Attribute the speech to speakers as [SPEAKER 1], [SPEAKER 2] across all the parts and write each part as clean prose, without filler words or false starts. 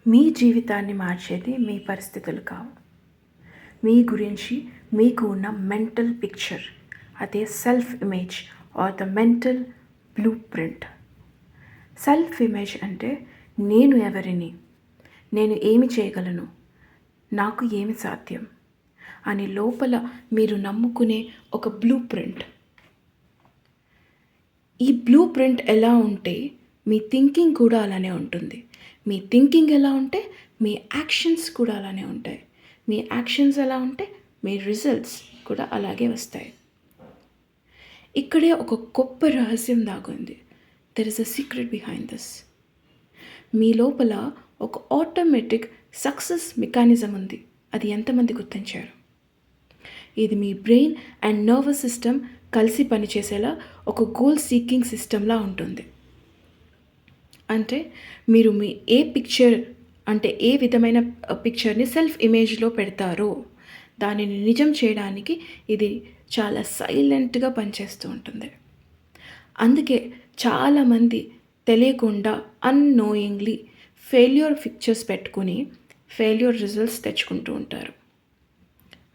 [SPEAKER 1] మీ జీవితాన్ని మార్చేది మీ పరిస్థితులు కావు. మీ గురించి మీకు ఉన్న మెంటల్ పిక్చర్, అదే self image are the mental blue print. Self image అంటే నేను ఎవరిని, నేను ఏమి చేయగలను, నాకు ఏమి సాధ్యం అని లోపల మీరు నమ్ముకునే ఒక బ్లూ ప్రింట్. ఈ బ్లూ ప్రింట్ ఎలా ఉంటే మీ థింకింగ్ కూడా అలానే ఉంటుంది. మీ థింకింగ్ ఎలా ఉంటే మీ యాక్షన్స్ కూడా అలానే ఉంటాయి. మీ యాక్షన్స్ ఎలా ఉంటే మీ రిజల్ట్స్ కూడా అలాగే వస్తాయి. ఇక్కడే ఒక గొప్ప రహస్యం దాగుంది. There is a secret behind this. మీ లోపల ఒక ఆటోమేటిక్ సక్సెస్ మెకానిజం ఉంది. అది ఎంతమంది గుర్తించారు? ఇది మీ బ్రెయిన్ అండ్ నర్వస్ సిస్టమ్ కలిసి పనిచేసేలా ఒక గోల్ సీకింగ్ సిస్టమ్లా ఉంటుంది. అంటే మీరు మీ ఏ పిక్చర్ అంటే ఏ విధమైన పిక్చర్ని సెల్ఫ్ ఇమేజ్లో పెడతారో దానిని నిజం చేయడానికి ఇది చాలా సైలెంట్గా పనిచేస్తూ ఉంటుంది. అందుకే చాలామంది తెలియకుండా అన్నోయింగ్లీ ఫెయిల్యూర్ పిక్చర్స్ పెట్టుకుని ఫెయిల్యూర్ రిజల్ట్స్ తెచ్చుకుంటూ ఉంటారు.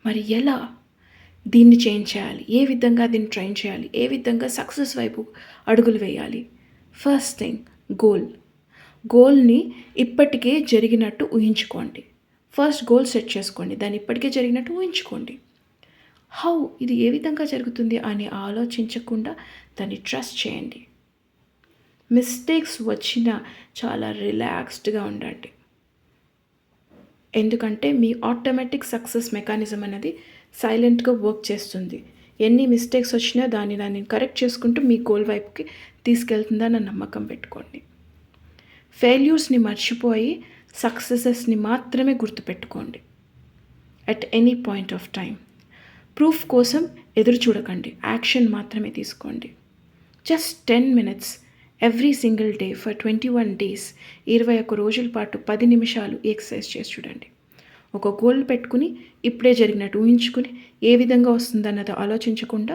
[SPEAKER 1] మరి ఎలా దీన్ని చేంజ్ చేయాలి? ఏ విధంగా దీన్ని ట్రైన్ చేయాలి? ఏ విధంగా సక్సెస్ వైపు అడుగులు వేయాలి? ఫస్ట్ థింగ్, గోల్ని ఇప్పటికే జరిగినట్టు ఊహించుకోండి. ఫస్ట్ గోల్ సెట్ చేసుకోండి, దాన్ని ఇప్పటికే జరిగినట్టు ఊహించుకోండి. ఇది ఏ విధంగా జరుగుతుంది అని ఆలోచించకుండా దాన్ని ట్రస్ట్ చేయండి. మిస్టేక్స్ వచ్చినా చాలా రిలాక్స్డ్గా ఉండండి. ఎందుకంటే మీ ఆటోమేటిక్ సక్సెస్ మెకానిజం అనేది సైలెంట్గా వర్క్ చేస్తుంది. ఎన్ని మిస్టేక్స్ వచ్చినా దాన్ని కరెక్ట్ చేసుకుంటూ మీ గోల్ వైపుకి తీసుకెళ్తుందని నమ్మకం పెట్టుకోండి. ఫెయిల్యూర్స్ని మర్చిపోయి సక్సెసెస్ని మాత్రమే గుర్తుపెట్టుకోండి at any point of time. Proof కోసం ఎదురు చూడకండి, యాక్షన్ మాత్రమే తీసుకోండి. Just 10 minutes every single day for 21 days, 21 రోజుల పాటు 10 నిమిషాలు ఎక్సర్సైజ్ చేసి చూడండి. ఒక గోల్ పెట్టుకుని ఇప్పుడే జరిగినట్టు ఊహించుకుని ఏ విధంగా వస్తుందన్నది ఆలోచించకుండా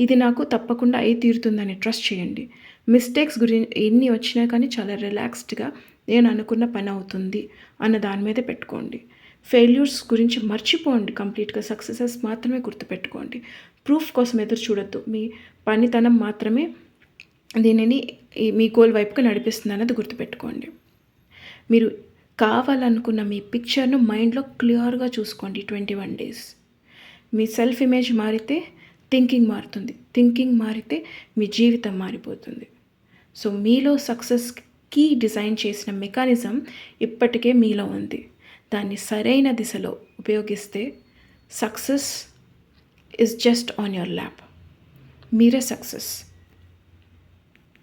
[SPEAKER 1] ఇది నాకు తప్పకుండా అయి తీరుతుందని ట్రస్ట్ చేయండి. మిస్టేక్స్ గురించి ఎన్ని వచ్చినా కానీ చాలా రిలాక్స్డ్గా నేను అనుకున్న పని అవుతుంది అన్న దాని మీదే పెట్టుకోండి. ఫెయిల్యూర్స్ గురించి మర్చిపోండి కంప్లీట్గా. సక్సెసెస్ మాత్రమే గుర్తుపెట్టుకోండి. ప్రూఫ్ కోసం ఎదురు చూడొద్దు. మీ పనితనం మాత్రమే దీనిని మీ గోల్ వైపుకి నడిపిస్తుంది అన్నది గుర్తుపెట్టుకోండి. మీరు కావాలనుకున్న మీ పిక్చర్ను మైండ్లో క్లియర్గా చూసుకోండి. 21 days మీ సెల్ఫ్ ఇమేజ్ మారితే థింకింగ్ మారుతుంది. థింకింగ్ మారితే మీ జీవితం మారిపోతుంది. సో మీలో సక్సెస్కి డిజైన్ చేసిన మెకానిజం ఇప్పటికే మీలో ఉంది. దాన్ని సరైన దిశలో ఉపయోగిస్తే success is just on your lap. మీరే సక్సెస్.